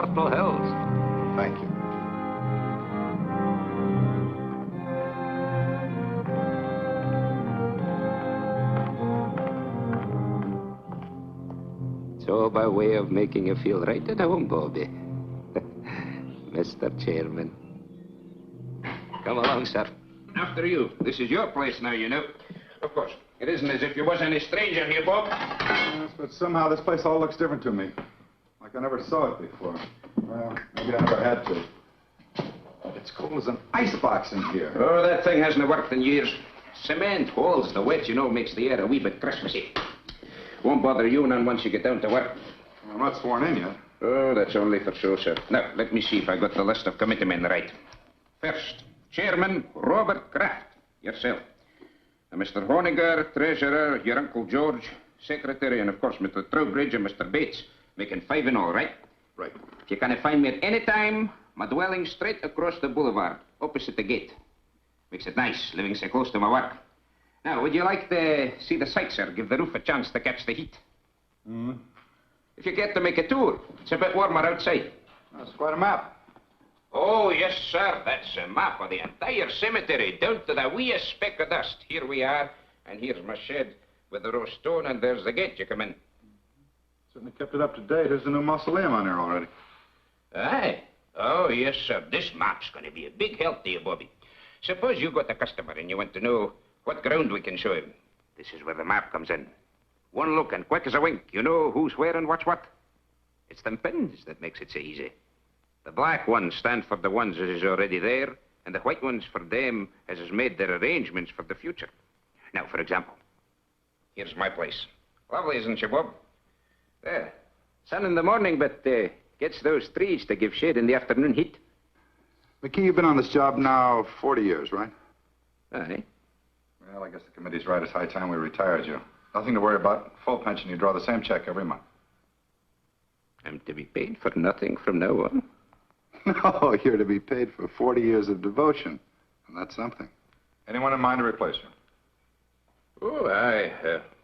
immortal hills. Thank you. So, by way of making you feel right at home, Bobby. Mr. Chairman. Come along, sir. After you. This is your place now, you know. Of course. It isn't as if you was any stranger here, Bob. Yes, but somehow this place all looks different to me. Like I never saw it before. Well, maybe I never had to. It's cold as an icebox in here. Oh, that thing hasn't worked in years. Cement holds the wet, you know, makes the air a wee bit Christmassy. Won't bother you none once you get down to work. I'm not sworn in yet. Oh, that's only for show, sir. Now, let me see if I got the list of committee men right. First, Chairman Robert Kraft, yourself. Mr. Honiger, Treasurer, your Uncle George, Secretary, and of course Mr. Trowbridge and Mr. Bates, making 5 in all, right? Right. If you can find me at any time, my dwelling straight across the boulevard, opposite the gate. Makes it nice, living so close to my work. Now, would you like to see the sights, sir? Give the roof a chance to catch the heat. Mm-hmm. If you get to make a tour, it's a bit warmer outside. That's quite a map. Oh, yes, sir. That's a map of the entire cemetery, down to the weeest speck of dust. Here we are, and here's my shed with the row stone, and there's the gate you come in. Certainly kept it up to date. There's a new mausoleum on there already. Aye. Oh, yes, sir. This map's going to be a big help to you, Bobby. Suppose you got a customer and you want to know what ground we can show him. This is where the map comes in. One look and quick as a wink, you know who's where and what's what. It's them pins that makes it so easy. The black ones stand for the ones that is already there, and the white ones for them as has made their arrangements for the future. Now, for example, here's my place. Lovely, isn't she, Bob? There. Sun in the morning, but gets those trees to give shade in the afternoon heat. McKee, you've been on this job now 40 years, right? Aye. Well, I guess the committee's right. It's high time we retired you. Nothing to worry about. Full pension. You draw the same check every month. I'm to be paid for nothing from now on. No, you're to be paid for 40 years of devotion. And that's something. Anyone in mind to replace you? Oh, I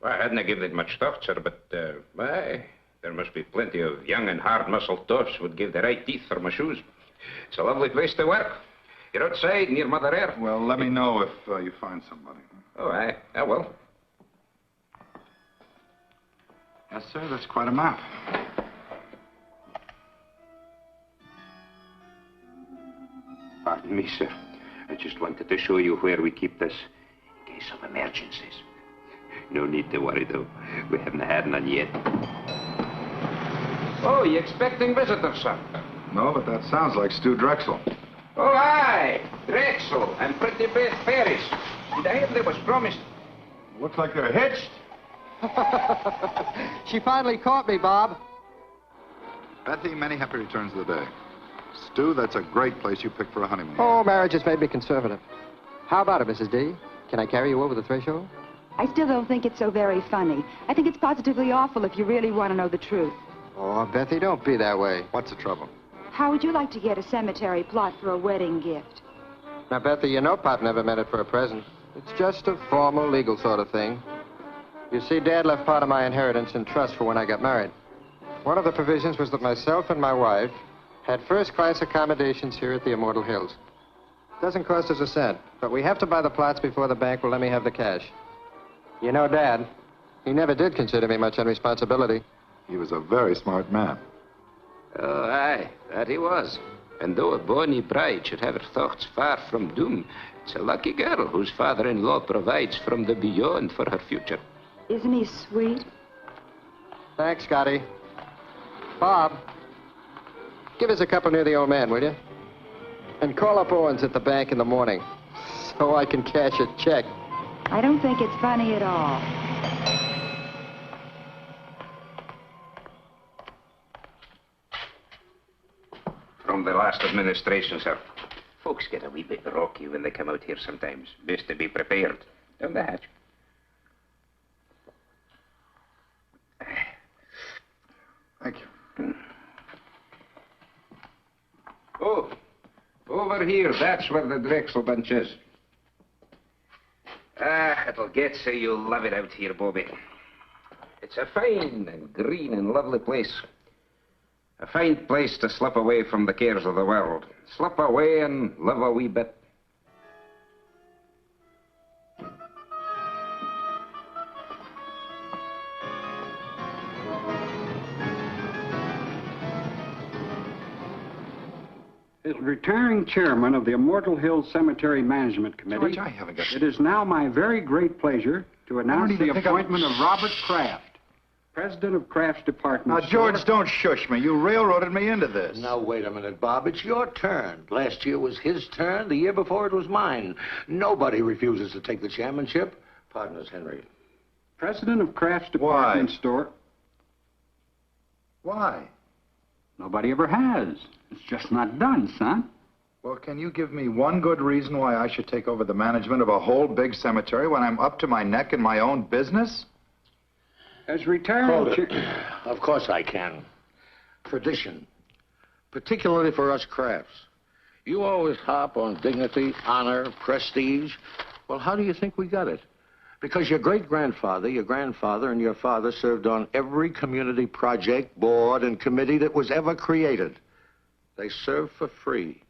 hadn't given it much thought, sir, but, there must be plenty of young and hard-muscled toffs would give the right teeth for my shoes. It's a lovely place to work. You're outside, near Mother Earth. Well, let me know if you find somebody. Oh, I will. Yes, sir, that's quite a map. Pardon me, sir. I just wanted to show you where we keep this in case of emergencies. No need to worry, though. We haven't had none yet. Oh, you expecting visitors, sir? No, but that sounds like Stu Drexel. Oh, aye. Drexel and Pretty Beth Ferris. Did I hear they was promised? Looks like they're hitched. She finally caught me, Bob. Bethy, many happy returns of the day. Stu, that's a great place you picked for a honeymoon. Oh, marriage has made me conservative. How about it, Mrs. D? Can I carry you over the threshold? I still don't think it's so very funny. I think it's positively awful if you really want to know the truth. Oh, Bethy, don't be that way. What's the trouble? How would you like to get a cemetery plot for a wedding gift? Now, Bethy, you know Pop never meant it for a present. It's just a formal, legal sort of thing. You see, Dad left part of my inheritance in trust for when I got married. One of the provisions was that myself and my wife had first-class accommodations here at the Immortal Hills. Doesn't cost us a cent, but we have to buy the plots before the bank will let me have the cash. You know, Dad, he never did consider me much on responsibility. He was a very smart man. Oh, aye, that he was. And though a bonny bride should have her thoughts far from doom, it's a lucky girl whose father-in-law provides from the beyond for her future. Isn't he sweet? Thanks, Scotty. Bob, give us a couple near the old man, will you? And call up Owens at the bank in the morning so I can cash a check. I don't think it's funny at all. From the last administration, sir. Folks get a wee bit rocky when they come out here sometimes. Best to be prepared. Down the hatch. Thank you. Oh, over here. That's where the Drexel bunch is. It'll get so you'll love it out here, Bobby. It's a fine and green and lovely place. A fine place to slip away from the cares of the world. Slip away and live a wee bit. As retiring chairman of the Immortal Hills Cemetery Management Committee, George, I haven't got... it is now my very great pleasure to announce the appointment of Robert Kraft, president of Kraft's department. Now, George, don't shush me. You railroaded me into this. Now, wait a minute, Bob. It's your turn. Last year was his turn. The year before it was mine. Nobody refuses to take the chairmanship. Partners, Henry. President of Kraft's department store. Why? Nobody ever has. It's just not done, son. Well, can you give me one good reason why I should take over the management of a whole big cemetery when I'm up to my neck in my own business? As retiring Of course I can. Tradition. Particularly for us Krafts. You always hop on dignity, honor, prestige. Well, how do you think we got it? Because your great-grandfather, your grandfather, and your father served on every community project, board, and committee that was ever created. They served for free,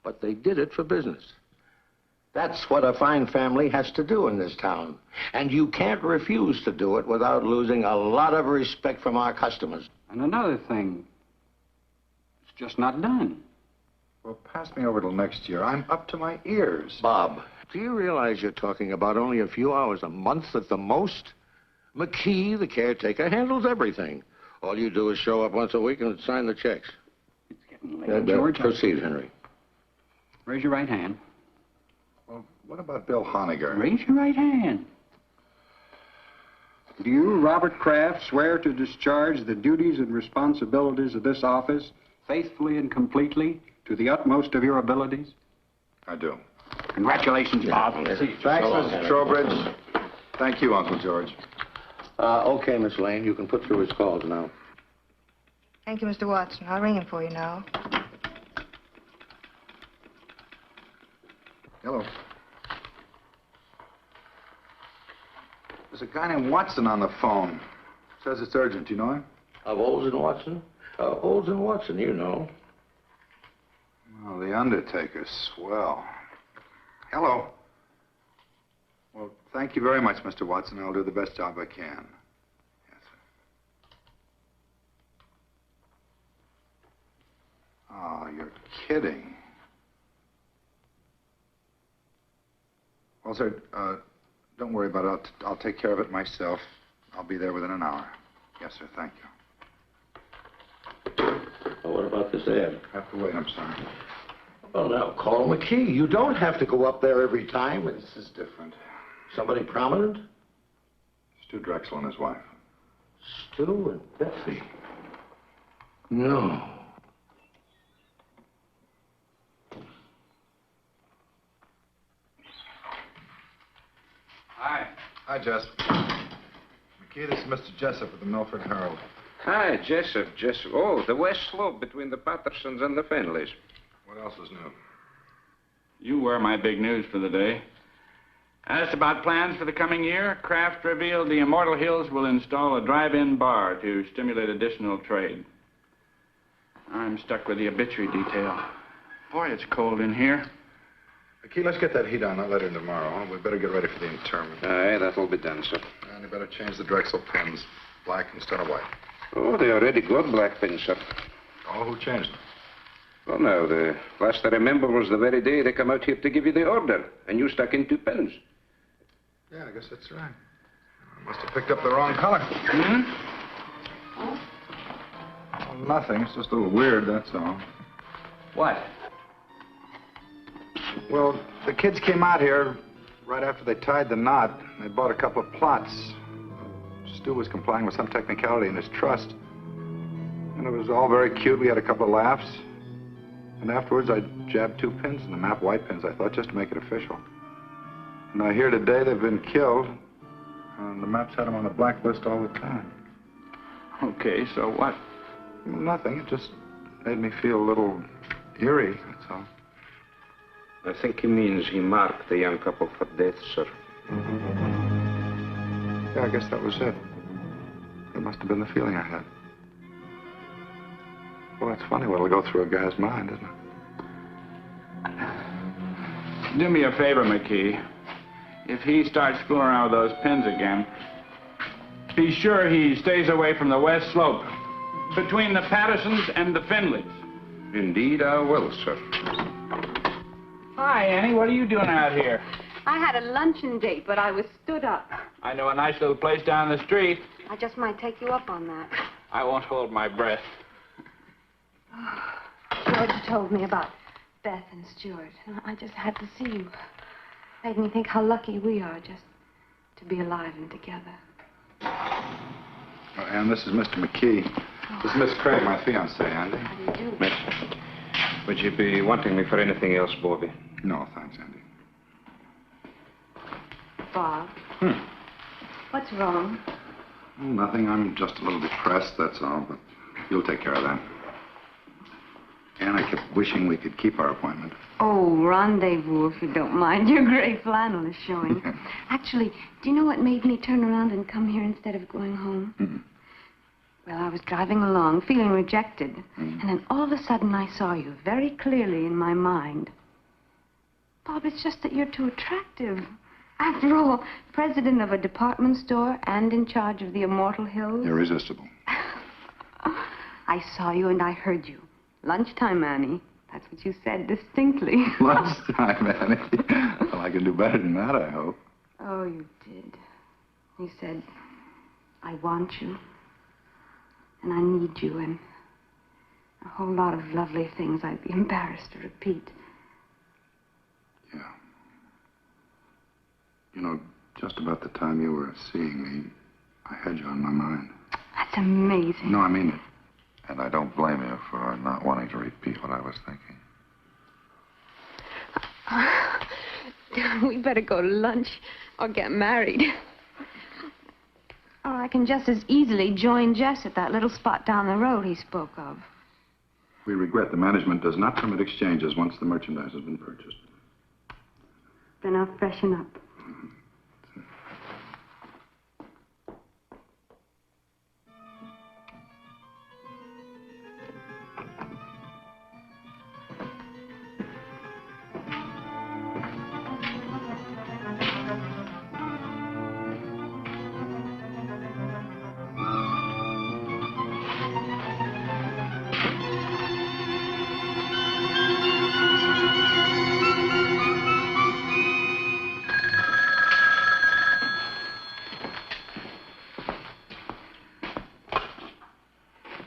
but they did it for business. That's what a fine family has to do in this town. And you can't refuse to do it without losing a lot of respect from our customers. And another thing, it's just not done. Well, pass me over till next year. I'm up to my ears. Bob, do you realize you're talking about only a few hours a month at the most? McKee, the caretaker, handles everything. All you do is show up once a week and sign the checks. It's getting late, George. Proceed, Henry. Raise your right hand. Well, what about Bill Honiger? Raise your right hand. Do you, Robert Kraft, swear to discharge the duties and responsibilities of this office faithfully and completely to the utmost of your abilities? I do. Congratulations, Bob. Thanks, Mrs. Trowbridge. Thank you, Uncle George. Okay, Miss Lane, you can put through his calls now. Thank you, Mr. Watson. I'll ring him for you now. Hello. There's a guy named Watson on the phone. Says it's urgent. Do you know him? Of Olds and Watson? Olds and Watson, you know. Oh, the Undertaker. Swell. Hello. Well, thank you very much, Mr. Watson. I'll do the best job I can. Yes, sir. Oh, you're kidding. Well, sir, don't worry about it. I'll take care of it myself. I'll be there within an hour. Yes, sir. Thank you. Well, what about this ad? I have to wait. I'm sorry. Well, now, call McKee. You don't have to go up there every time. This is different. Somebody prominent? Stu Drexel and his wife. Stu and Betsy. No. Hi. Hi, Jess. McKee, this is Mr. Jessup of the Milford Herald. Hi, Jessup. Oh, the west slope between the Pattersons and the Fenleys. What else is new? You were my big news for the day. Asked about plans for the coming year, Kraft revealed the Immortal Hills will install a drive-in bar to stimulate additional trade. I'm stuck with the obituary detail. Boy, it's cold in here. McKee, let's get that heat on that letter tomorrow. We better get ready for the interment. Aye, that'll be done, sir. And you better change the Drexel pins. Black instead of white. Oh, they already got black pins, sir. Oh, who changed them? Well, now, the last I remember was the very day they come out here to give you the order, and you stuck in 2 pins. Yeah, I guess that's right. I must have picked up the wrong color. Oh, nothing. It's just a little weird, that's all. What? Well, the kids came out here right after they tied the knot. They bought a couple of plots. Stu was complying with some technicality in his trust. And it was all very cute. We had a couple of laughs. And afterwards, I jabbed 2 pins in the map, white pins, I thought, just to make it official. And I hear today they've been killed. And the maps had them on the blacklist all the time. Okay, so what? Well, nothing. It just made me feel a little eerie, that's all. I think he means he marked the young couple for death, sir. Yeah, I guess that was it. That must have been the feeling I had. Well, it's funny what'll go through a guy's mind, isn't it? Do me a favor, McKee. If he starts fooling around with those pins again, be sure he stays away from the west slope, between the Pattersons and the Finleys. Indeed, I will, sir. Hi, Annie. What are you doing out here? I had a luncheon date, but I was stood up. I know a nice little place down the street. I just might take you up on that. I won't hold my breath. George told me about Beth and Stuart, and I just had to see you. Made me think how lucky we are just to be alive and together. And this is Mr. McKee. This is Miss Craig, my fiancée, Andy. How do you do? Miss, would you be wanting me for anything else, Bobby? No, thanks, Andy. Bob. What's wrong? Oh, nothing. I'm just a little depressed, that's all. But you'll take care of that. And I kept wishing we could keep our appointment. Oh, rendezvous, if you don't mind. Your gray flannel is showing. Actually, do you know what made me turn around and come here instead of going home? Well, I was driving along, feeling rejected. And then all of a sudden I saw you very clearly in my mind. Bob, it's just that you're too attractive. After all, president of a department store and in charge of the Immortal Hills. Irresistible. I saw you and I heard you. Lunchtime, Annie. That's what you said distinctly. Lunchtime, Annie. Well, I can do better than that, I hope. Oh, you did. You said, I want you. And I need you, and a whole lot of lovely things I'd be embarrassed to repeat. Yeah. You know, just about the time you were seeing me, I had you on my mind. That's amazing. No, I mean it. And I don't blame you for not wanting to repeat what I was thinking. We better go to lunch or get married. Or I can just as easily join Jess at that little spot down the road he spoke of. We regret the management does not permit exchanges once the merchandise has been purchased. Then I'll freshen up.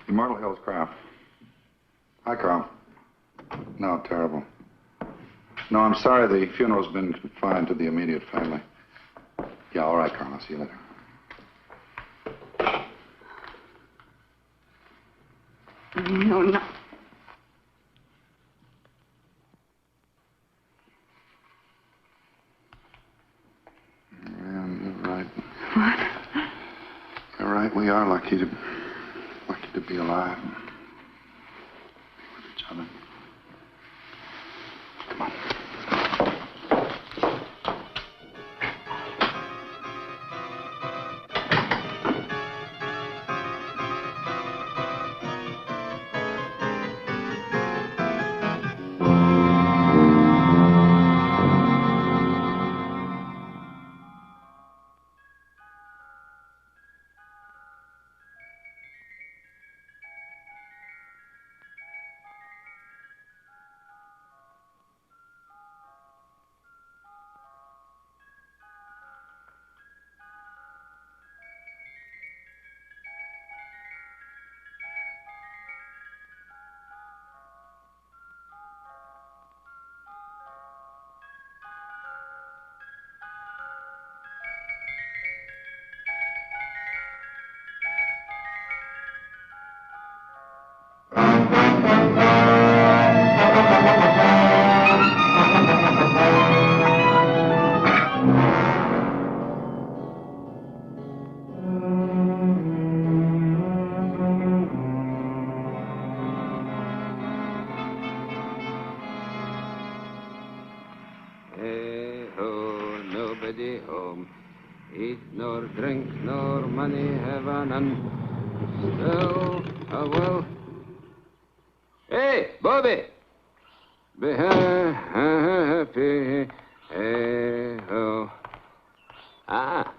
Immortal Hills, Kraft. Hi, Carl. No, terrible. No, I'm sorry. The funeral's been confined to the immediate family. Yeah, all right, Carl. I'll see you later. No, no. Yeah, you're right. What? You're right. We are lucky to be alive. Be with each other. Come on. Nobody home. Eat nor drink nor money have none. Still, well, Hey, Bobby! Ah,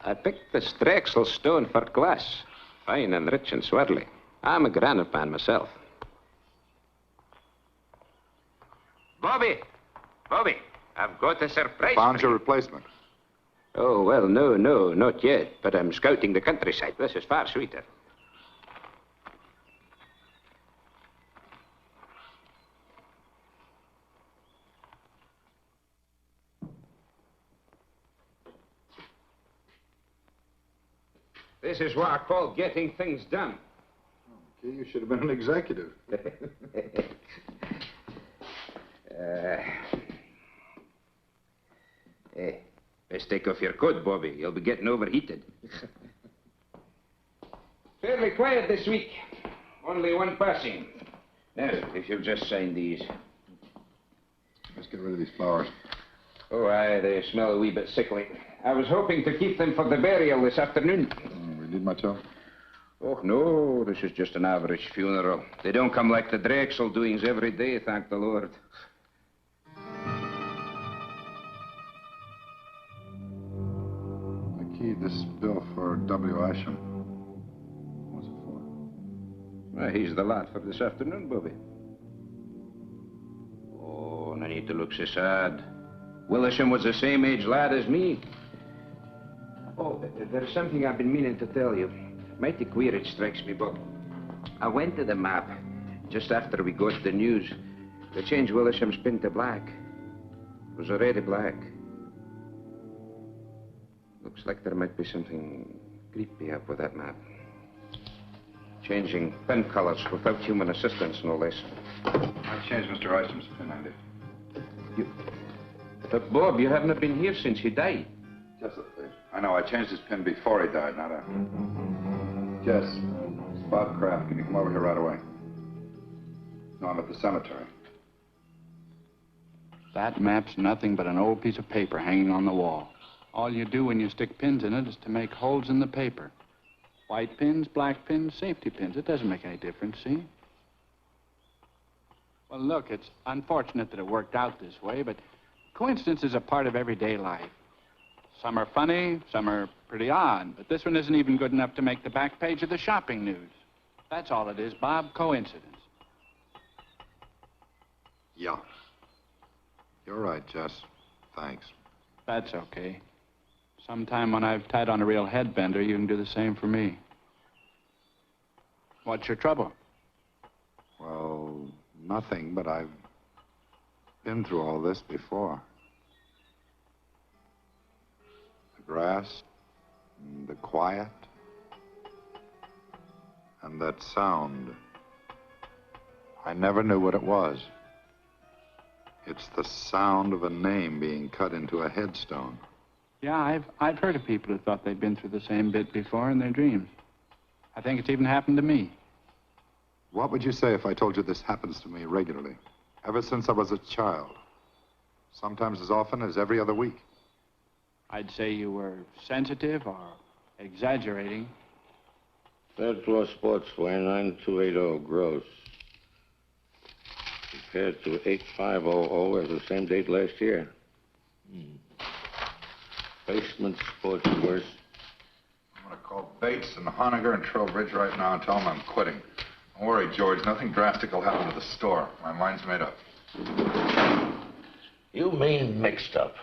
I picked the Strexel stone for glass. Fine and rich and swirly. I'm a granite man myself. Bobby! Bobby, I've got a surprise. Found your replacement. Oh, well, no, not yet. But I'm scouting the countryside. This is far sweeter. This is what I call getting things done. Okay, you should have been an executive. Hey, best take off your coat, Bobby. You'll be getting overheated. Fairly quiet this week. Only one passing. Now, if you'll just sign these. Let's get rid of these flowers. Oh, aye, they smell a wee bit sickly. I was hoping to keep them for the burial this afternoon. We need much help? Oh, no, this is just an average funeral. They don't come like the Drexel doings every day, thank the Lord. I keyed this bill for W. Isham. What's it for? Well, he's the lad for this afternoon, Bobby. Oh, no need to look so sad. Willisham was the same age lad as me. Oh, there's something I've been meaning to tell you. Mighty queer it strikes me, Bob. I went to the map just after we got the news. They changed Willisham's pin to black. It was already black. Looks like there might be something creepy up with that map. Changing pen colors without human assistance, no less. I changed Mr. Isham's pin, I did. You... But, Bob, you haven't been here since he died. Jess, please. I know, I changed his pin before he died, not after. Jess, it's Bob Kraft. Can you come over here right away? No, I'm at the cemetery. That map's nothing but an old piece of paper hanging on the wall. All you do when you stick pins in it is to make holes in the paper. White pins, black pins, safety pins. It doesn't make any difference, see? Well, look, it's unfortunate that it worked out this way, but coincidence is a part of everyday life. Some are funny, some are pretty odd, but this one isn't even good enough to make the back page of the shopping news. That's all it is, Bob, coincidence. Yeah. You're right, Jess. Thanks. That's okay. Sometime when I've tied on a real headbender, you can do the same for me. What's your trouble? Well, nothing, but I've been through all this before. The grass, and the quiet, and that sound. I never knew what it was. It's the sound of a name being cut into a headstone. Yeah, I've heard of people who thought they'd been through the same bit before in their dreams. I think it's even happened to me. What would you say if I told you this happens to me regularly? Ever since I was a child. Sometimes as often as every other week. I'd say you were sensitive or exaggerating. Third floor sportswear, 9280 gross. Compared to 8500 as the same date last year. Basement sportswear. I'm going to call Bates and Honegger and Trowbridge right now and tell them I'm quitting. Don't worry, George. Nothing drastic will happen to the store. My mind's made up. You mean mixed up?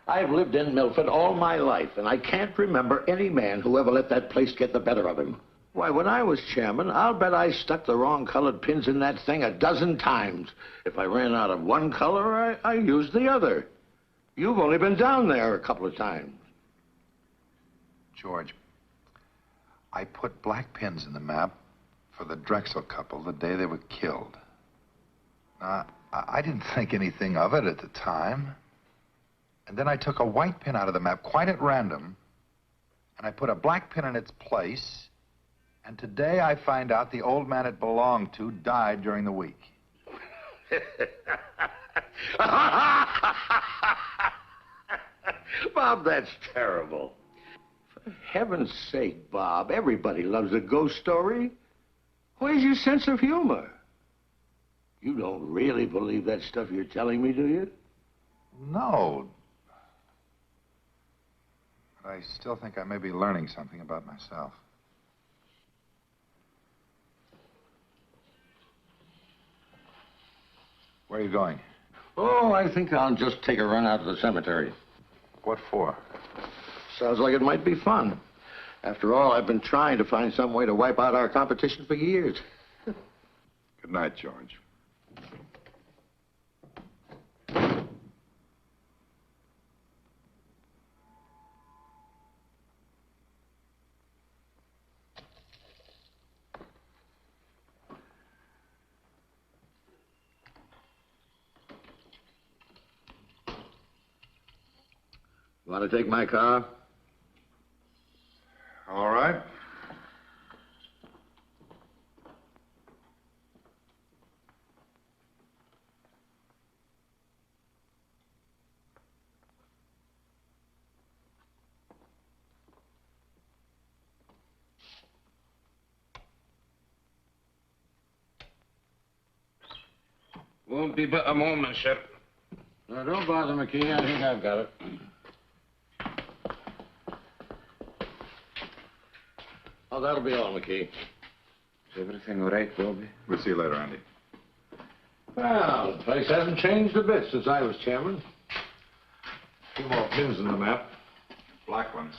I've lived in Milford all my life, and I can't remember any man who ever let that place get the better of him. Why, when I was chairman, I'll bet I stuck the wrong colored pins in that thing 12 times. If I ran out of one color, I used the other. You've only been down there a couple of times. George, I put black pins in the map for the Drexel couple the day they were killed. Now, I didn't think anything of it at the time. And then I took a white pin out of the map quite at random, and I put a black pin in its place, and today I find out the old man it belonged to died during the week. Bob, that's terrible. For heaven's sake, Bob, everybody loves a ghost story. Where's your sense of humor? You don't really believe that stuff you're telling me, do you? No. But I still think I may be learning something about myself. Where are you going? Oh, I think I'll just take a run out to the cemetery. What for? Sounds like it might be fun. After all, I've been trying to find some way to wipe out our competition for years. Good night, George. Want to take my car? All right. Won't be but a moment, sir. No, don't bother, McKee. I think I've got it. Oh, that'll be all, McKee. Is everything all right, Bobby? We'll see you later, Andy. Well, the place hasn't changed a bit since I was chairman. A few more pins in the map. Black ones.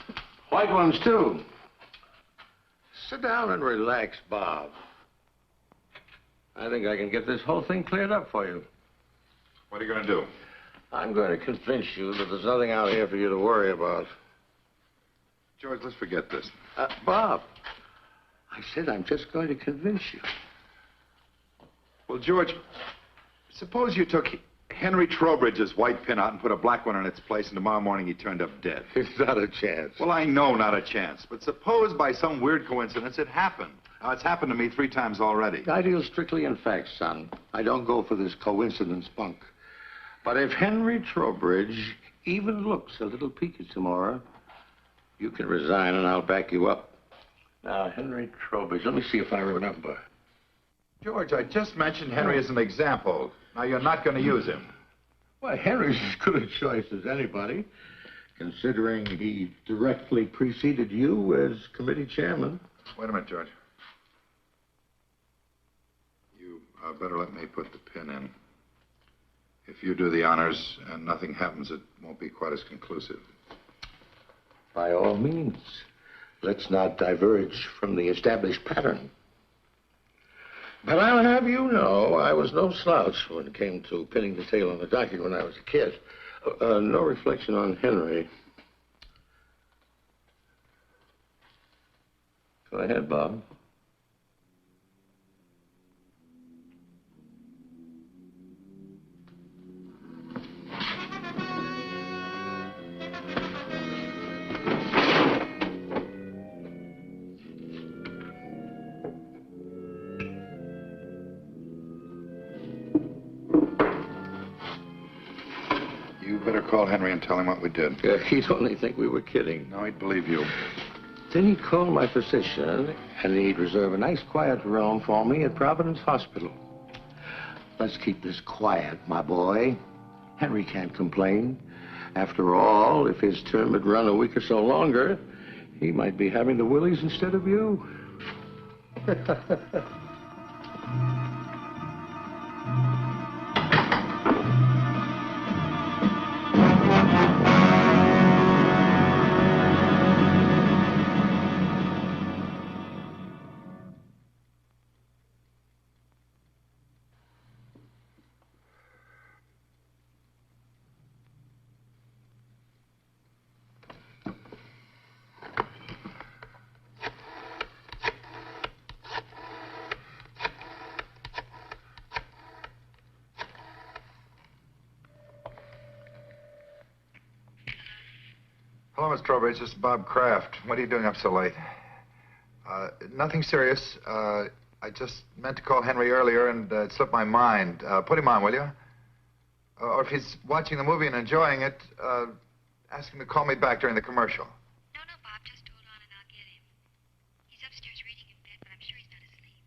White ones, too. Sit down and relax, Bob. I think I can get this whole thing cleared up for you. What are you going to do? I'm going to convince you that there's nothing out here for you to worry about. George, let's forget this. Bob, I said I'm just going to convince you. Well, George, suppose you took Henry Trowbridge's white pin out and put a black one in its place, and tomorrow morning he turned up dead. It's not a chance. Well, I know not a chance, but suppose by some weird coincidence it happened. Now, it's happened to me 3 times already. I deal strictly in facts, son. I don't go for this coincidence bunk. But if Henry Trowbridge even looks a little peaked tomorrow, you can resign and I'll back you up. Now, Henry Trowbridge, let me see if I remember. George, I just mentioned Henry as an example. Now, you're not going to use him. Well, Henry's as good a choice as anybody, considering he directly preceded you as committee chairman. Wait a minute, George. You better let me put the pin in. If you do the honors and nothing happens, it won't be quite as conclusive. By all means, let's not diverge from the established pattern. But I'll have you know, I was no slouch when it came to pinning the tail on the donkey when I was a kid. No reflection on Henry. Go ahead, Bob. Call Henry and tell him what we did. He'd only think we were kidding. No, he'd believe you. Then he'd call my physician, and he'd reserve a nice quiet room for me at Providence Hospital. Let's keep this quiet, my boy. Henry can't complain. After all, if his term had run a week or so longer, he might be having the willies instead of you. Hello, Miss Trowbridge. This is Bob Kraft. What are you doing up so late? Nothing serious. I just meant to call Henry earlier and it slipped my mind. Put him on, will you? Or if he's watching the movie and enjoying it, ask him to call me back during the commercial. No, Bob, just hold on and I'll get him. He's upstairs reading in bed, but I'm sure he's not asleep.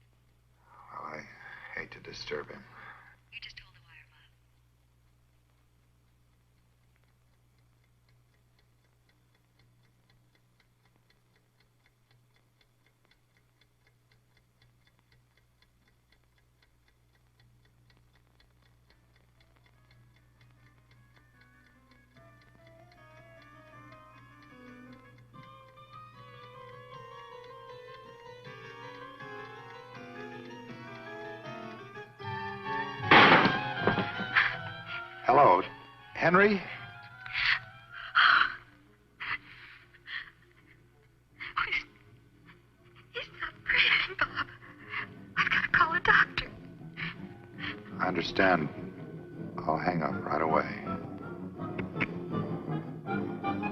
disturb him. You just hold the wire, Bob. Hello, Henry? He's not breathing, Bob. I've got to call a doctor. I understand. I'll hang up right away.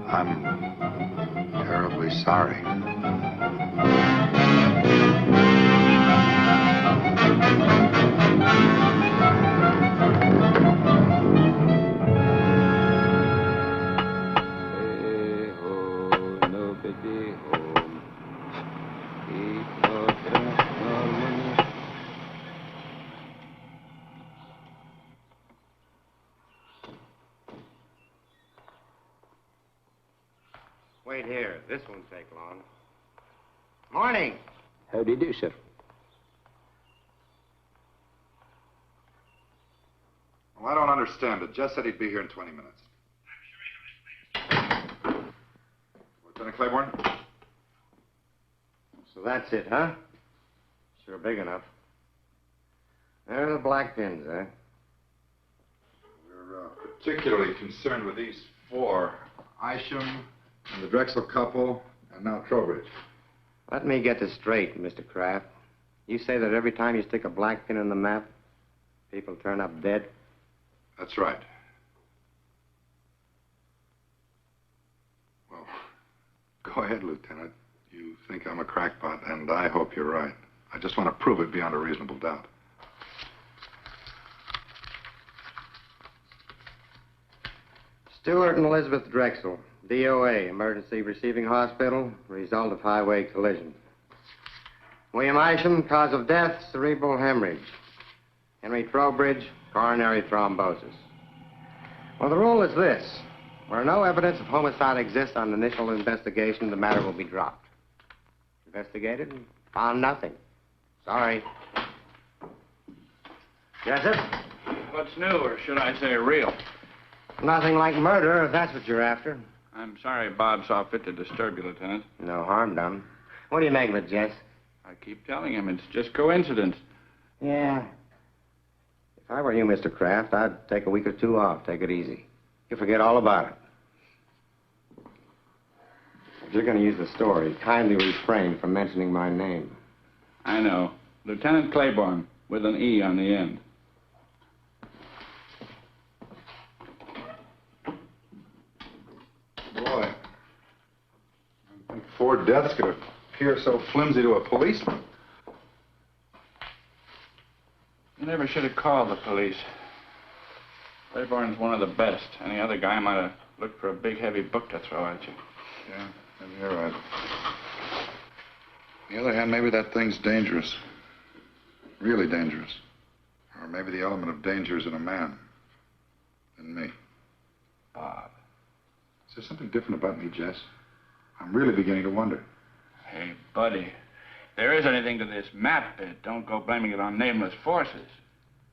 I'm terribly sorry. Wait here. This won't take long. Morning. How do you do, sir? Well, I don't understand it. Jess said he'd be here in 20 minutes. Lieutenant Claiborne? So that's it, huh? Sure big enough. There are the black pins, eh? We're particularly concerned with these four. Isham, and the Drexel couple, and now Trowbridge. Let me get this straight, Mr. Kraft. You say that every time you stick a black pin in the map, people turn up dead? That's right. Well, go ahead, Lieutenant. You think I'm a crackpot, and I hope you're right. I just want to prove it beyond a reasonable doubt. Stewart and Elizabeth Drexel, DOA, emergency receiving hospital, result of highway collision. William Isham, cause of death, cerebral hemorrhage. Henry Trowbridge, coronary thrombosis. Well, the rule is this. Where no evidence of homicide exists on initial investigation, the matter will be dropped. Investigated and found nothing. Sorry. Jessup? What's new, or should I say real? Nothing like murder, if that's what you're after. I'm sorry Bob saw fit to disturb you, Lieutenant. No harm done. What do you make of it, Jess? I keep telling him it's just coincidence. Yeah. If I were you, Mr. Kraft, I'd take a week or two off. Take it easy. You forget all about it. If you're going to use the story, kindly refrain from mentioning my name. I know. Lieutenant Claiborne, with an E on the end. Boy, I think 4 deaths could appear so flimsy to a policeman. You never should have called the police. Claiborne's one of the best. Any other guy might have looked for a big, heavy book to throw at you. Yeah, maybe you're right. On the other hand, maybe that thing's dangerous. Really dangerous. Or maybe the element of danger is in a man. In me. Bob. Is there something different about me, Jess? I'm really beginning to wonder. Hey, buddy. If there is anything to this map bit, don't go blaming it on nameless forces.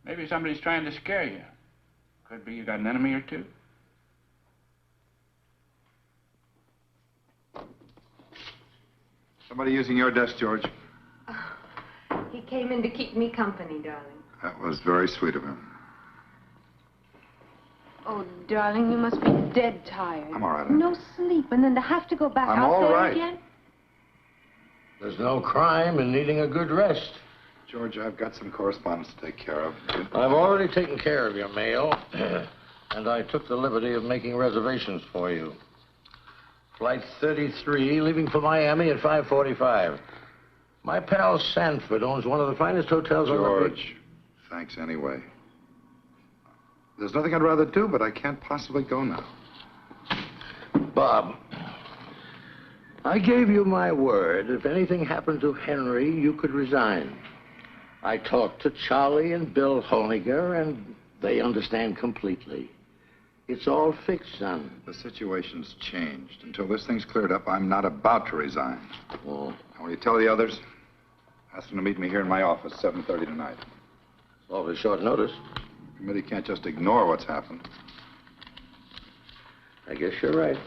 Maybe somebody's trying to scare you. Could be you got an enemy or two. Somebody using your desk, George. He came in to keep me company, darling. That was very sweet of him. Oh, darling, you must be dead tired. I'm all right. No sleep, and then to have to go back I'm out all there right. again? There's no crime in needing a good rest. George, I've got some correspondence to take care of. I've already taken care of your mail, and I took the liberty of making reservations for you. Flight 33, leaving for Miami at 5:45. My pal Sanford owns one of the finest hotels on the beach. George, thanks anyway. There's nothing I'd rather do, but I can't possibly go now. Bob, I gave you my word. If anything happened to Henry, you could resign. I talked to Charlie and Bill Honiger, and they understand completely. It's all fixed, son. The situation's changed. Until this thing's cleared up, I'm not about to resign. Oh. Now, when you tell the others, ask them to meet me here in my office, 7:30 tonight. It's awfully short notice. The committee can't just ignore what's happened. I guess you're right.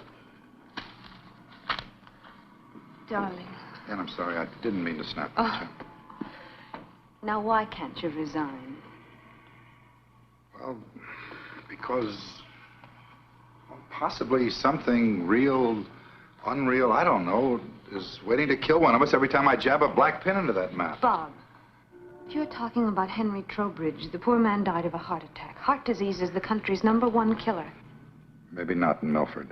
Darling. And I'm sorry, I didn't mean to snap at you. Now, why can't you resign? Well, because possibly something real, unreal, I don't know, is waiting to kill one of us every time I jab a black pin into that map. Bob, if you're talking about Henry Trowbridge, the poor man died of a heart attack. Heart disease is the country's #1 killer. Maybe not in Milford.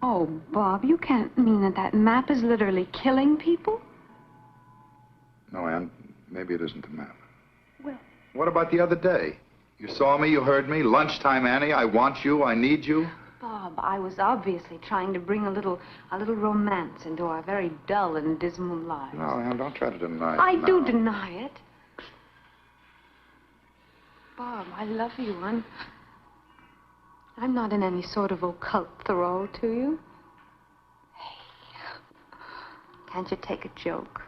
Oh, Bob, you can't mean that that map is literally killing people? No, Ann, maybe it isn't the map. Well... What about the other day? You saw me, you heard me. Lunchtime, Annie, I want you, I need you. Bob, I was obviously trying to bring a little romance into our very dull and dismal lives. No, Ann, don't try to deny it. I No. do deny it. Bob, I love you. I'm not in any sort of occult thrall to you. Hey, can't you take a joke?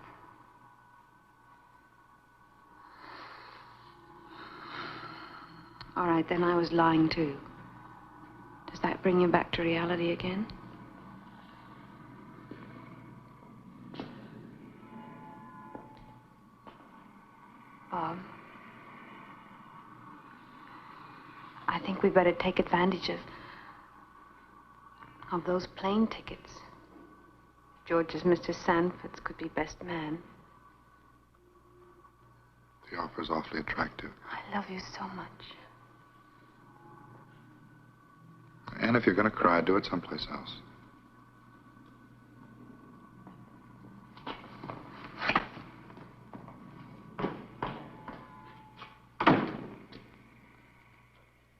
All right, then I was lying to you. Does that bring you back to reality again? Bob, I think we better take advantage of those plane tickets. George's Mr. Sanford's could be best man. The offer's awfully attractive. I love you so much. And if you're going to cry, do it someplace else.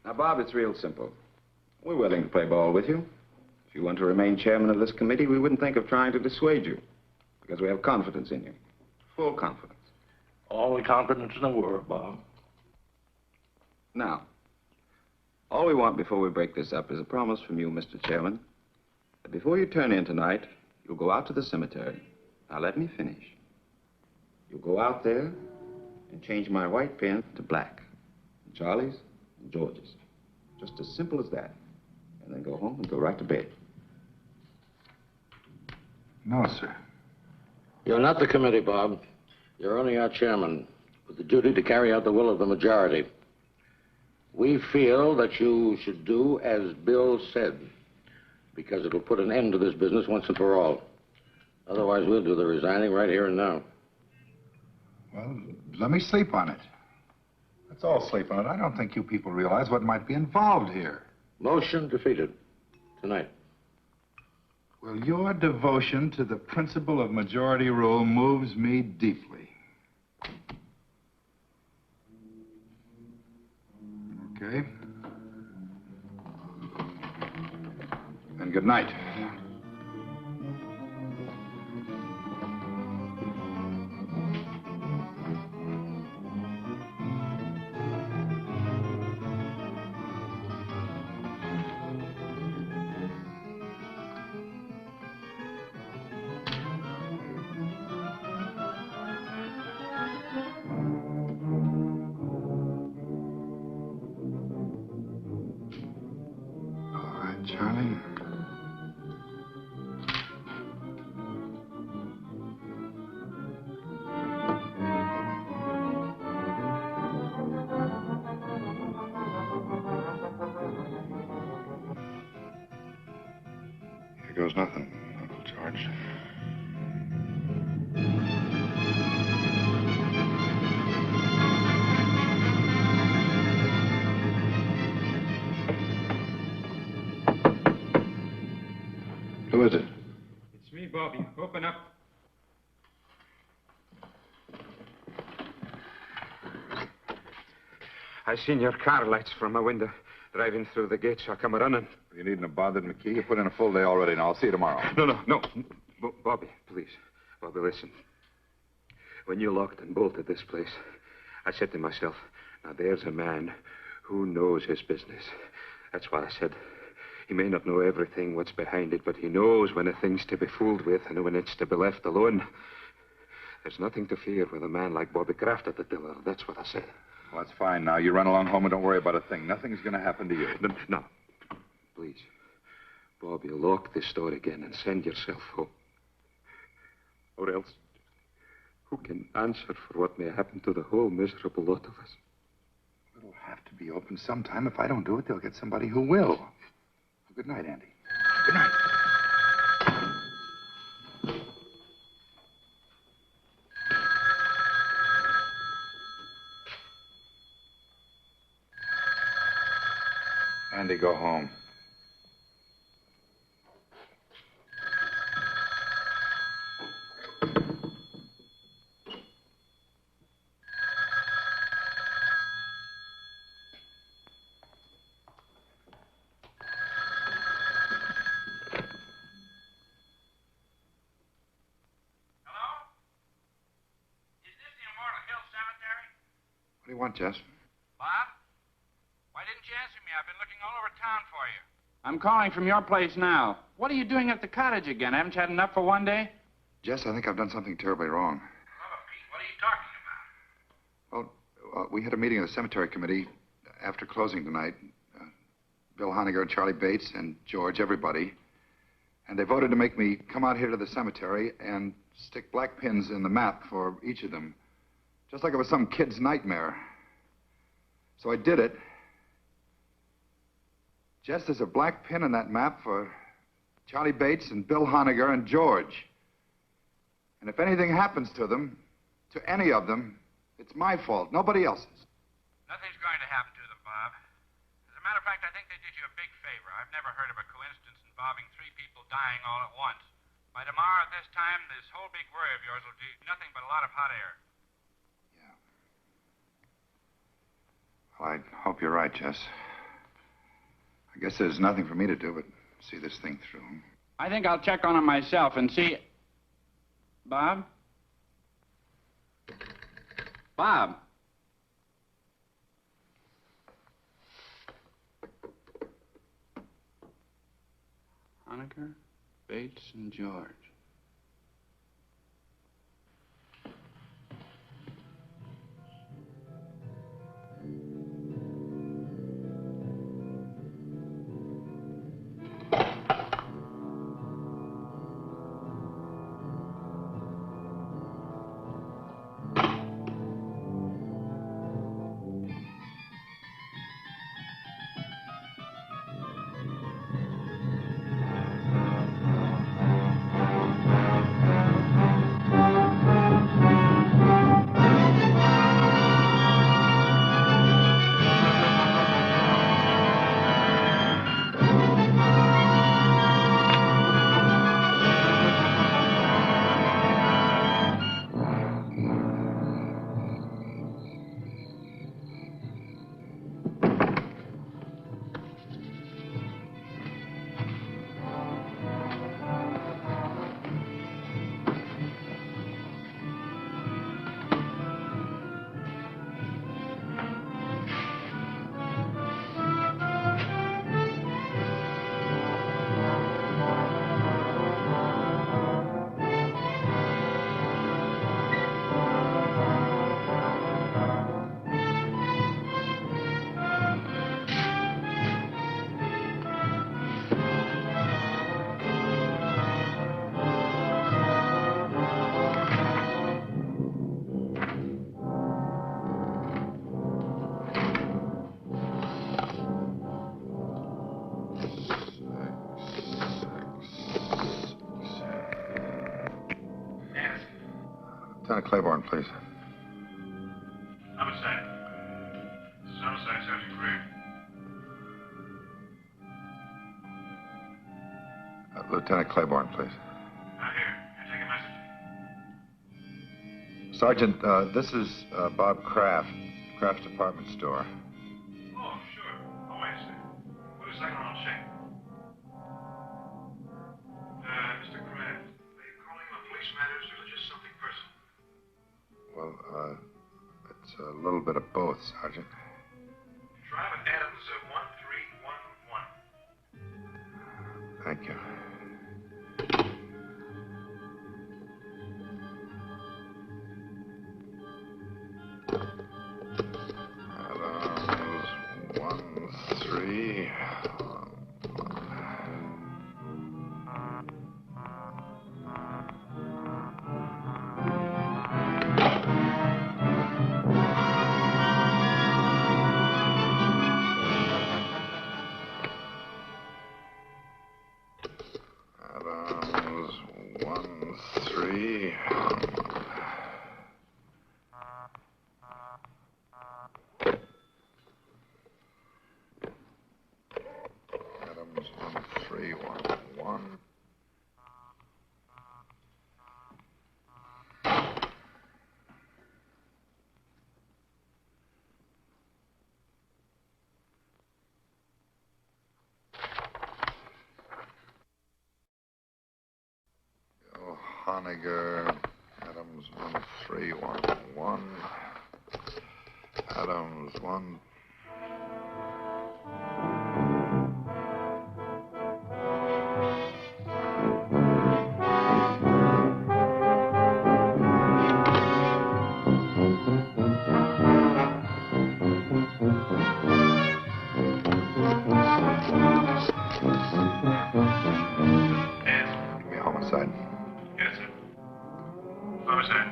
Now, Bob, it's real simple. We're willing to play ball with you. If you want to remain chairman of this committee, we wouldn't think of trying to dissuade you. Because we have confidence in you. Full confidence. All the confidence in the world, Bob. Now, all we want before we break this up is a promise from you, Mr. Chairman, that before you turn in tonight, you'll go out to the cemetery. Now, let me finish. You'll go out there and change my white pen to black. And Charlie's and George's. Just as simple as that. And then go home and go right to bed. No, sir. You're not the committee, Bob. You're only our chairman, with the duty to carry out the will of the majority. We feel that you should do as Bill said, because it'll put an end to this business once and for all. Otherwise, we'll do the resigning right here and now. Well, let me sleep on it. Let's all sleep on it. I don't think you people realize what might be involved here. Motion defeated. Tonight. Well, your devotion to the principle of majority rule moves me deeply. Okay. And good night. Charlie. Here goes nothing, Uncle George. Who is it? It's me, Bobby. Open up. I seen your car lights from my window driving through the gate, so I come running. You needn't have bothered McKee. You put in a full day already. Now, I'll see you tomorrow. No. Bobby, please. Bobby, listen. When you locked and bolted this place, I said to myself, now there's a man who knows his business. That's what I said. He may not know everything, what's behind it, but he knows when a thing's to be fooled with and when it's to be left alone. There's nothing to fear with a man like Bobby Kraft at the tiller. That's what I said. Well, that's fine now. You run along home and don't worry about a thing. Nothing's going to happen to you. No. Please. Bobby, lock this door again and send yourself home. Or else, who can answer for what may happen to the whole miserable lot of us? It'll have to be open sometime. If I don't do it, they'll get somebody who will. Good night, Andy. Good night. Andy, go home. What do you want, Jess? Bob? Why didn't you answer me? I've been looking all over town for you. I'm calling from your place now. What are you doing at the cottage again? Haven't you had enough for one day? Jess, I think I've done something terribly wrong. Oh, Pete, what are you talking about? Well, we had a meeting of the cemetery committee after closing tonight. Bill Honegger, Charlie Bates, and George, everybody. And they voted to make me come out here to the cemetery and stick black pins in the map for each of them. Just like it was some kid's nightmare. So I did it. Jess, there's a black pin in that map for Charlie Bates and Bill Honegger and George. And if anything happens to them, to any of them, it's my fault, nobody else's. Nothing's going to happen to them, Bob. As a matter of fact, I think they did you a big favor. I've never heard of a coincidence involving 3 people dying all at once. By tomorrow at this time, this whole big worry of yours will do nothing but a lot of hot air. Well, I hope you're right, Jess. I guess there's nothing for me to do but see this thing through. I think I'll check on him myself and see... Bob? Bob? Honegger, Bates, and George. Lieutenant Claiborne, please. Homicide. This is Homicide, Sergeant Greer. Lieutenant Claiborne, please. Out here. Can I take a message? Sergeant, this is Bob Kraft, Kraft's department store. Oh, sure. Oh, wait a second. Wait a second, I'll check. Mr. Kraft, are you calling on police matters or just something personal? a little bit of both, Sergeant. Drive at Adams 1311. Thank you. Adams 13. Adams 1311. Bill Honiger, Adams 1311. Adams 1. Give me homicide. Yes, sir. Homicide.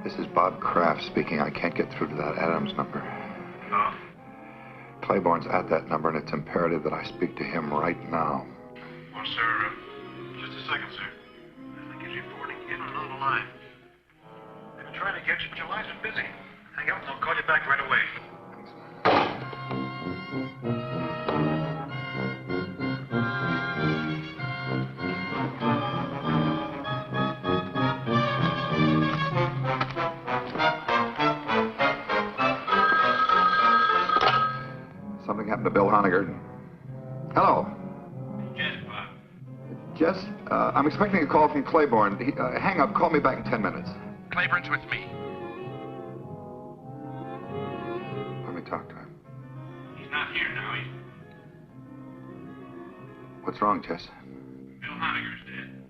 This is Bob Kraft speaking. I can't get through to that Adams number. Oh? Claiborne's at that number, and it's imperative that I speak to him right now. Well, sir, just a second, sir. I think he's reporting in on another line. They've been trying to get you, but your line's been busy. Hang up and I'll call you back right away. Something happened to Bill Honiger. Hello. Yes, Bob. Jess, I'm expecting a call from Claiborne. Hang up. Call me back in 10 minutes. Claiborne's with me. Let me talk to him. He's not here now. What's wrong, Jess? Bill Honiger's dead.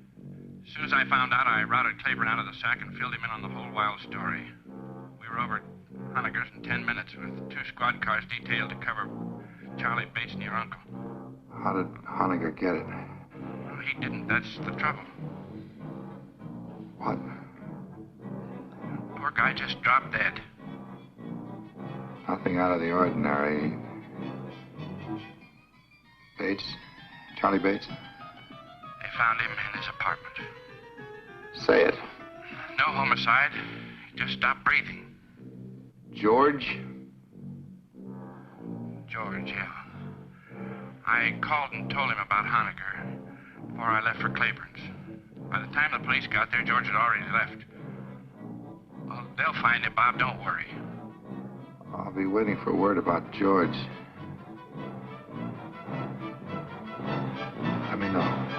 As soon as I found out, I routed Claiborne out of the sack and filled him in on the whole wild story. We were over at Honiger's in 10 minutes with 2 squad cars detailed to cover Charlie Bates and your uncle. How did Honiger get it? No, he didn't. That's the trouble. What? Poor guy just dropped dead. Nothing out of the ordinary. Bates? Charlie Bates? They found him in his apartment. Say it. No homicide. He just stopped breathing. George? George, yeah. I called and told him about Honiger before I left for Claiborne's. By the time the police got there, George had already left. Well, they'll find him, Bob. Don't worry. I'll be waiting for word about George. Let me know.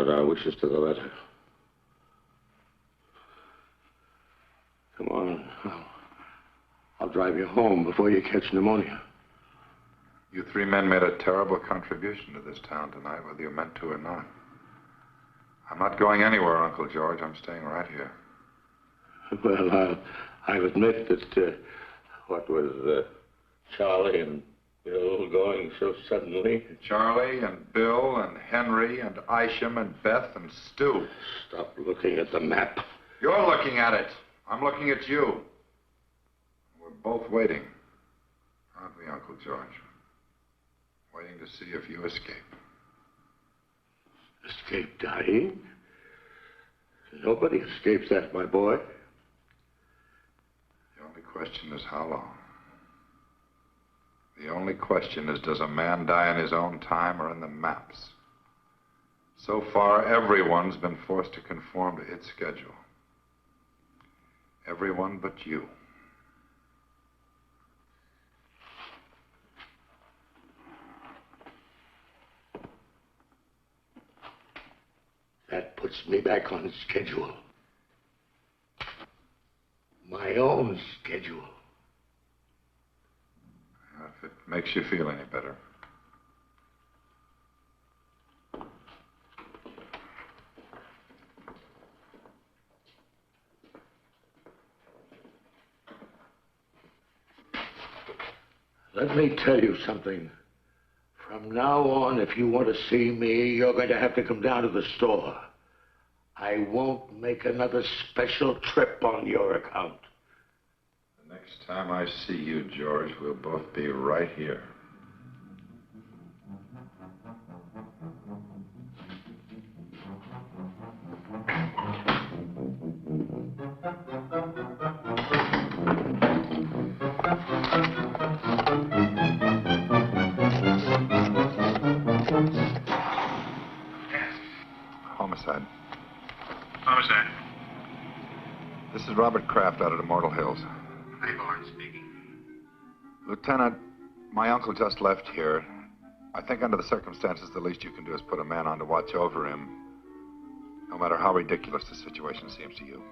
put our wishes to the letter. Come on. I'll drive you home before you catch pneumonia. You three men made a terrible contribution to this town tonight, whether you meant to or not. I'm not going anywhere, Uncle George. I'm staying right here. Well, I'll admit that what was Charlie and Bill going so suddenly. Charlie and Bill and Henry and Isham and Beth and Stu. Stop looking at the map. You're looking at it. I'm looking at you. We're both waiting, aren't we, Uncle George? Waiting to see if you escape. Escape dying? Nobody escapes that, my boy. The only question is how long. The only question is, does a man die in his own time or in the maps? So far, everyone's been forced to conform to its schedule. Everyone but you. That puts me back on schedule. My own schedule. If it makes you feel any better. Let me tell you something. From now on, if you want to see me, you're going to have to come down to the store. I won't make another special trip on your account. The next time I see you, George, we'll both be right here. Homicide. Homicide. This is Robert Kraft out at Immortal Hills. Boone speaking. Lieutenant, my uncle just left here. I think under the circumstances, the least you can do is put a man on to watch over him, no matter how ridiculous the situation seems to you.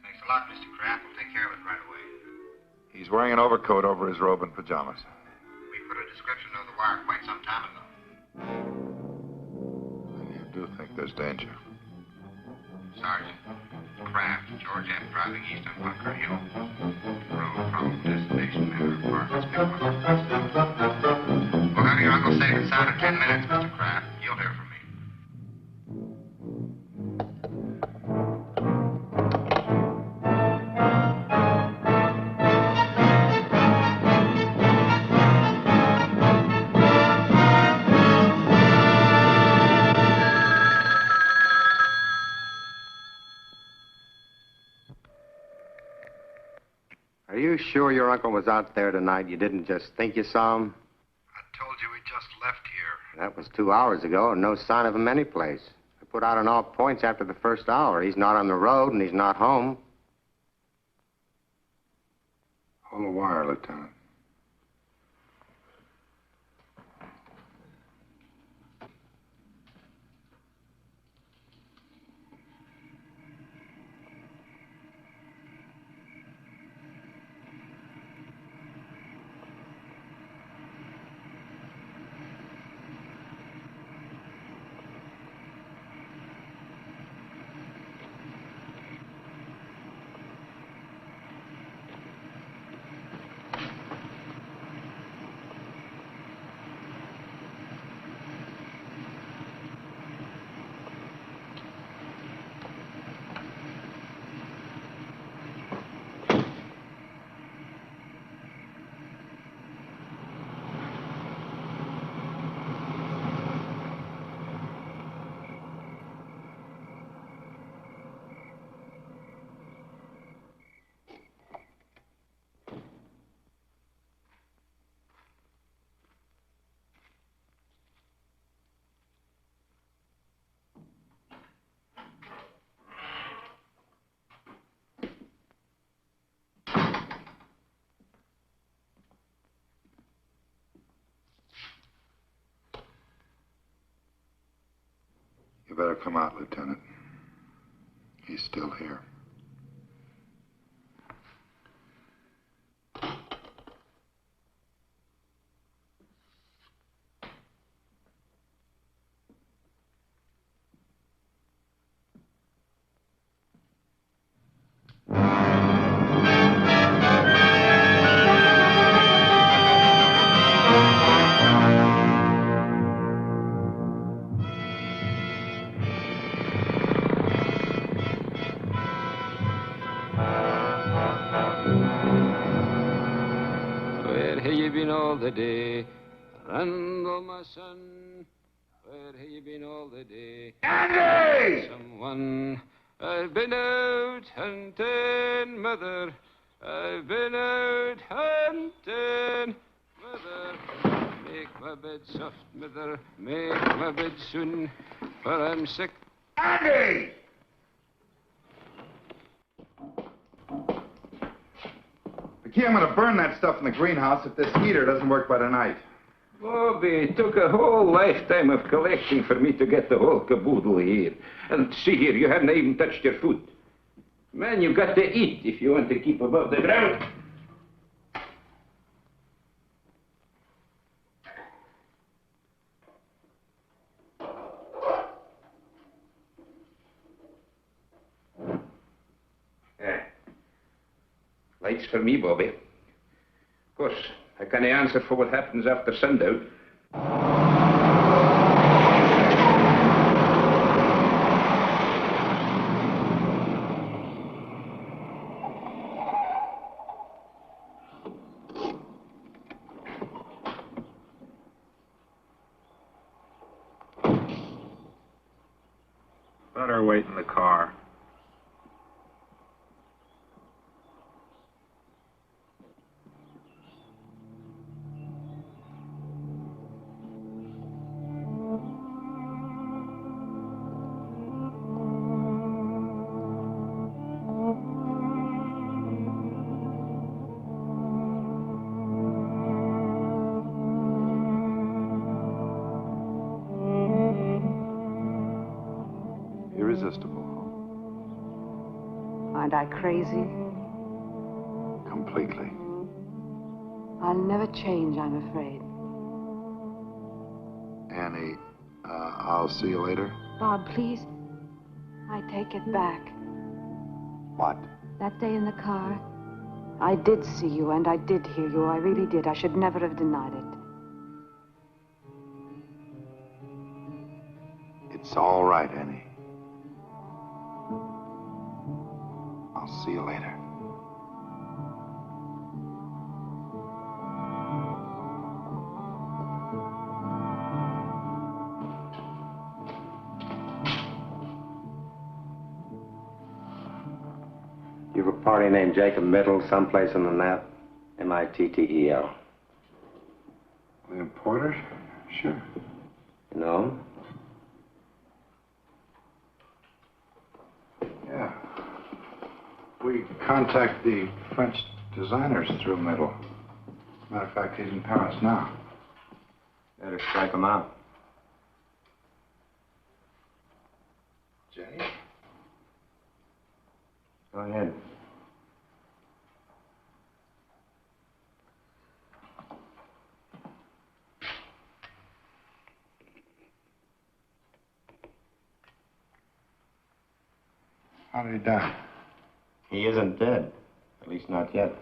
Thanks a lot, Mr. Kraft. We'll take care of it right away. He's wearing an overcoat over his robe and pajamas. We put a description of the wire quite some time ago. And you do think there's danger? Sergeant Kraft, George F. driving east on Bunker Hill. Road from destination and our apartments pick up on President. We'll have your uncle safe and sound in 10 minutes, Mr. Kraft. You'll hear from me. Are you sure your uncle was out there tonight? You didn't just think you saw him? I told you he just left here. That was 2 hours ago, and no sign of him anyplace. I put out on all points after the first hour. He's not on the road, and he's not home. Hold the wire, Lieutenant. better come out, Lieutenant. He's still here. Where have you been all the day? Randall, my son, where have you been all the day? Andy! Someone, I've been out hunting, mother. I've been out hunting, mother. Make my bed soft, mother. Make my bed soon, for I'm sick. Andy! Vicky, I'm going to burn that stuff in the greenhouse if this heater doesn't work by tonight. Bobby, it took a whole lifetime of collecting for me to get the whole caboodle here. And see here, you haven't even touched your food. Man, you've got to eat if you want to keep above the ground. Lights for me, Bobby. Of course, I can't answer for what happens after sundown. Better wait in the car. Irresistible. Aren't I crazy? Completely. I'll never change, I'm afraid. Annie, I'll see you later. Bob, please. I take it back. What? That day in the car, I did see you and I did hear you. I really did. I should never have denied it. It's all right, Annie. I'll see you later. You've a party named Jacob Mittel someplace on the map? M-I-T-T-E-L. William Porter? Sure. No? Yeah. We contact the French designers through Middle. Matter of fact, he's in Paris now. Better strike him out. Jenny? Go ahead. How did he die? He isn't dead. At least not yet.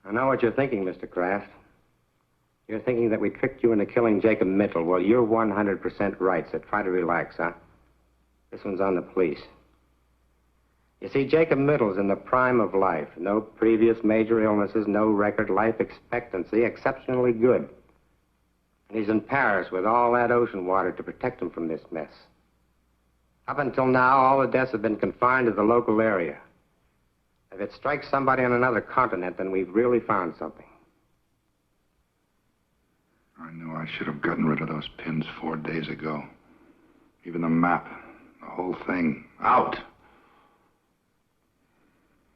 I know what you're thinking, Mr. Kraft. You're thinking that we tricked you into killing Jacob Mittel. Well, you're 100% right, so try to relax, huh? This one's on the police. You see, Jacob Mittel's in the prime of life. No previous major illnesses, no record, life expectancy, exceptionally good. And he's in Paris with all that ocean water to protect him from this mess. Up until now, all the deaths have been confined to the local area. If it strikes somebody on another continent, then we've really found something. I knew I should have gotten rid of those pins 4 days ago. Even the map, the whole thing, out.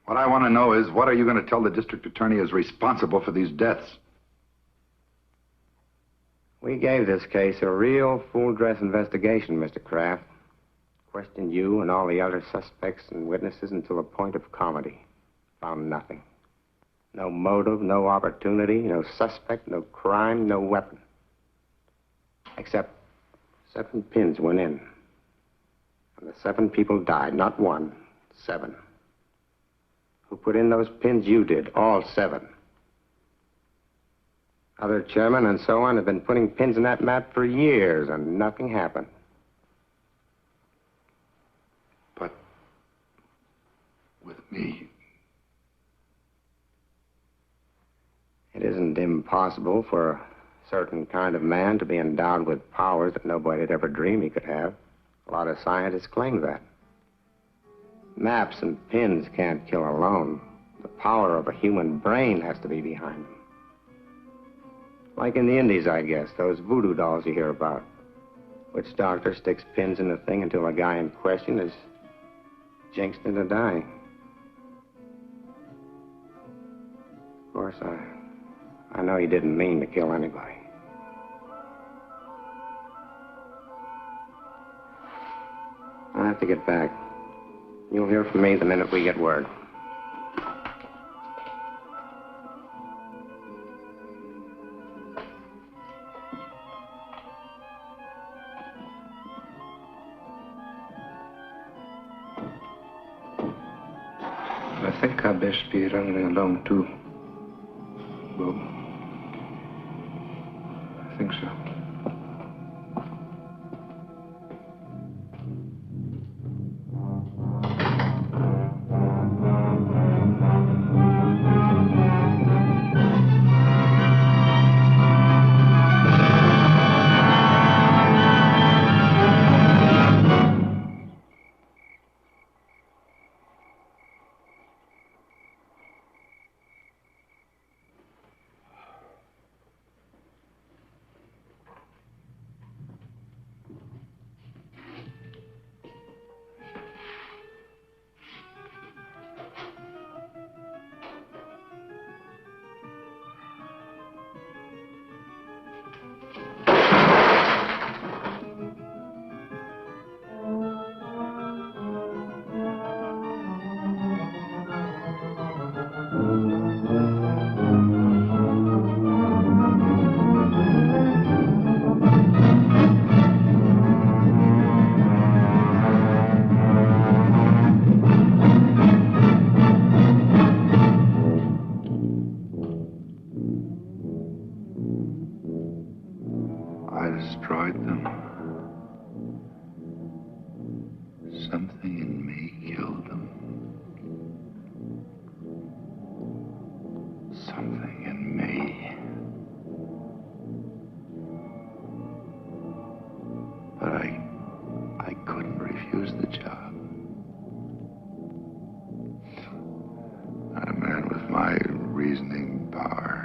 What I want to know is, what are you going to tell the district attorney is responsible for these deaths? We gave this case a real full-dress investigation, Mr. Kraft. Questioned you and all the other suspects and witnesses until the point of comedy. Found nothing. No motive, no opportunity, no suspect, no crime, no weapon. Except 7 pins went in. And the 7 people died. Not 1, 7. Who put in those pins? You did. All 7. Other chairmen and so on have been putting pins in that map for years, and nothing happened. But with me, it isn't impossible for a certain kind of man to be endowed with powers that nobody had ever dreamed he could have. A lot of scientists claim that. Maps and pins can't kill alone. The power of a human brain has to be behind them. Like in the Indies, I guess, those voodoo dolls you hear about. Witch doctor sticks pins in the thing until the guy in question is jinxed into dying. Of course, I know he didn't mean to kill anybody. I have to get back. You'll hear from me the minute we get word. I think I'd best be running along, too. Bob. I think so. Destroyed them. Something in me killed them. Something in me. But I couldn't refuse the job. A man with my reasoning power.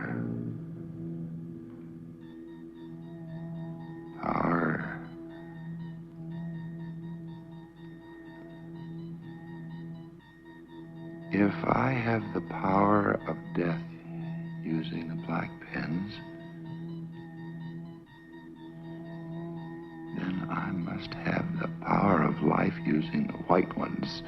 If I have the power of death using the black pens, then I must have the power of life using the white ones.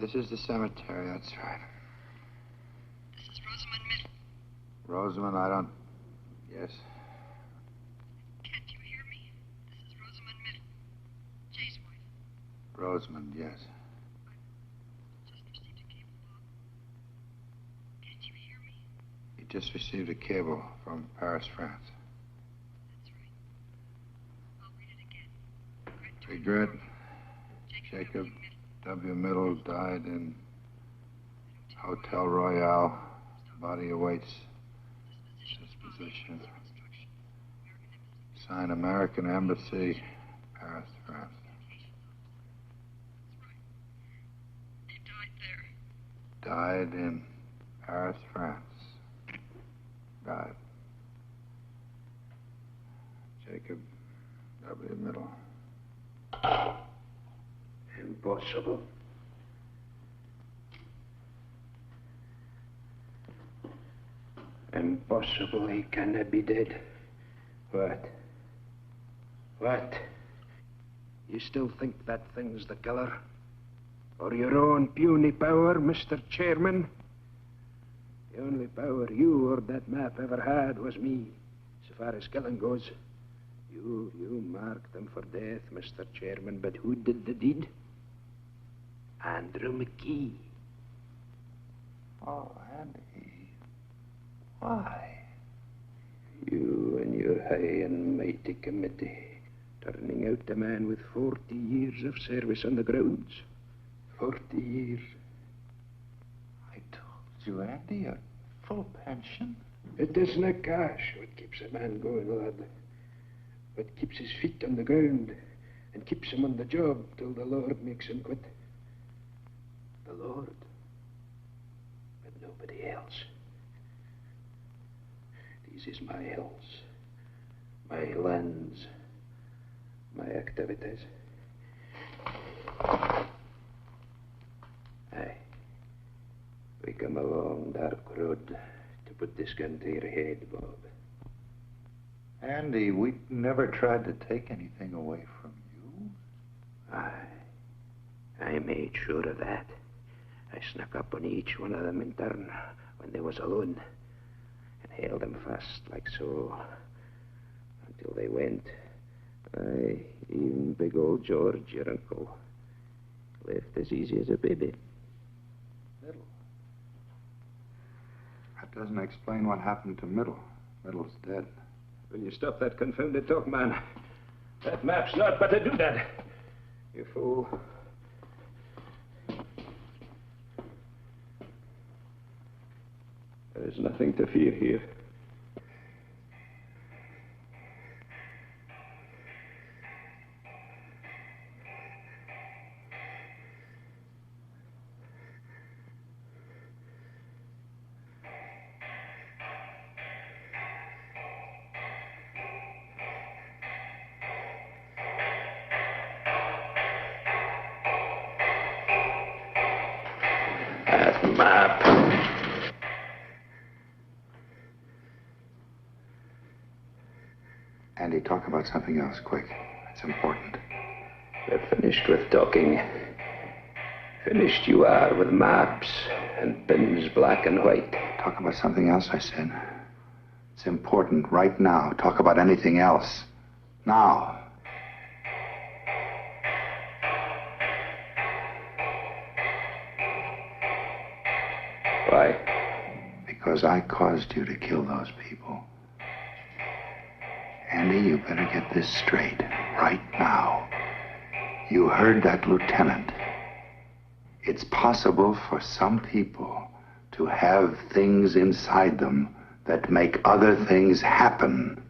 This is the cemetery. That's right. This is Rosamund Middle. Rosamund, I don't... Yes? Can't you hear me? This is Rosamund Middle. Jay's wife. Rosamund, yes. Just received a cable, Bob. Can't you hear me? He just received a cable from Paris, France. That's right. I'll read it again. Regret. Jacob W. Middle died in Hotel Royale. Body awaits disposition. Signed American Embassy, Paris, France. He died there. Died in Paris, France. Died. Jacob W. Middle. Impossible. Impossible. He cannot be dead. What? What? You still think that thing's the killer? Or your own puny power, Mr. Chairman? The only power you or that map ever had was me, so far as killing goes. You marked them for death, Mr. Chairman, but who did the deed? Andrew McKee. Oh, Andy. Why? You and your high and mighty committee, turning out a man with 40 years of service on the grounds. 40 years. I told you, Andy, a full pension. It isn't cash what keeps a man going, lad. What keeps his feet on the ground and keeps him on the job till the Lord makes him quit. The Lord, but nobody else. This is my hills, my lands, my activities. Aye, we come a long, dark road to put this gun to your head, Bob. Andy, we never tried to take anything away from you. I made sure of that. I snuck up on each one of them in turn when they was alone and held them fast like so until they went. Aye, even big old George, your uncle, left as easy as a baby. Middle. That doesn't explain what happened to Middle. Middle's dead. Will you stop that confounded talk, man? That map's not but a doodad. You fool. There is nothing to fear here. That map. Andy, talk about something else, quick. It's important. We're finished with talking. Finished you are with maps and pins black and white. Talk about something else, I said. It's important right now. Talk about anything else. Now. Why? Because I caused you to kill those people. Andy, you better get this straight right now. You heard that lieutenant. It's possible for some people to have things inside them that make other things happen.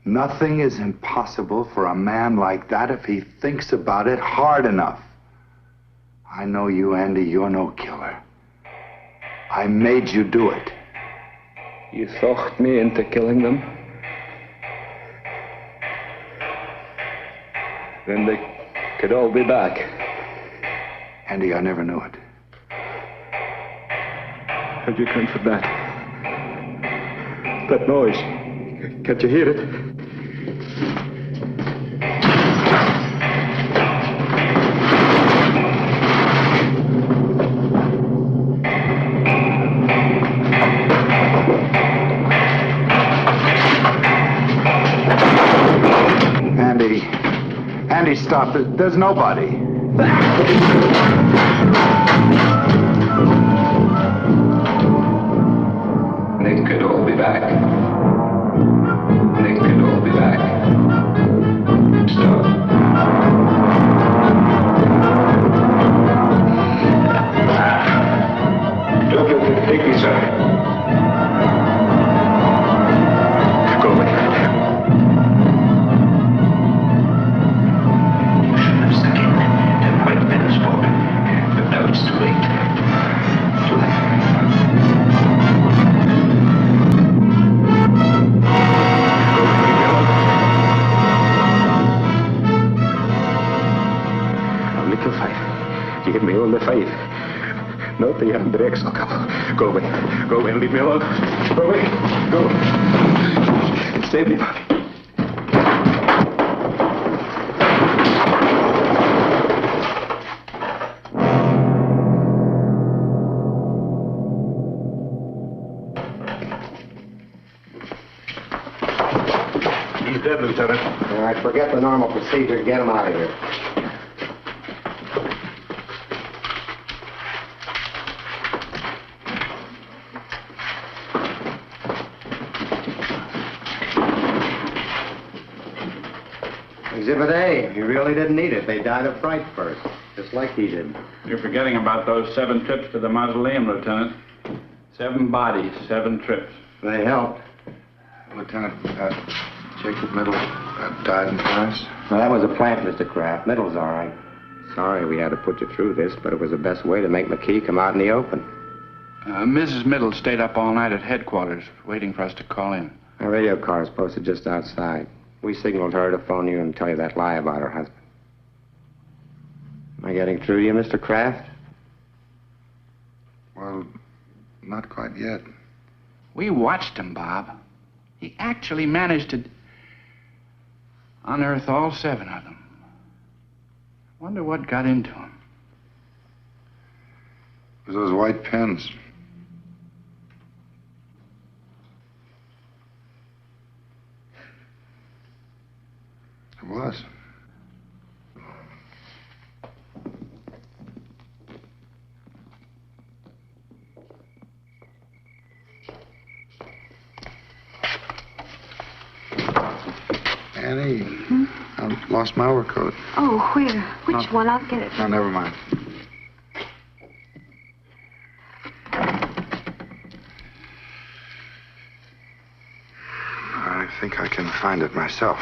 Nothing is impossible for a man like that if he thinks about it hard enough. I know you, Andy. You're no killer. I made you do it. You talked me into killing them? Then they could all be back. Andy, I never knew it. How'd you come for that? That noise. Can't you hear it? stop. There's nobody. They could all be back. They could all be back. Stop. Don't take me, sir. Go away. You should have stuck in. There might have been a sport. But now it's too late. Too late. Little five. Give me only 5. Not the Andrexel couple. Go away. Go away and leave me alone. Go away. Go. Save me, Bobby. He's dead, Lieutenant. All right, forget the normal procedure. Get him out of here. Exhibit A. He really didn't need it. They died of fright first, just like he did. You're forgetting about those 7 trips to the mausoleum, Lieutenant. 7 bodies, 7 trips. They helped. Lieutenant, Jacob Middle died in Paris. Well, that was a plant, Mr. Kraft. Middle's all right. Sorry we had to put you through this, but it was the best way to make McKee come out in the open. Mrs. Middle stayed up all night at headquarters, waiting for us to call in. Our radio car is posted just outside. We signaled her to phone you and tell you that lie about her husband. Am I getting through to you, Mr. Kraft? Well, not quite yet. We watched him, Bob. He actually managed to unearth all 7 of them. Wonder what got into him. It was those white pens. It was. Annie, I've lost my overcoat. Oh, where? Which one? I'll get it. No, never mind. I think I can find it myself.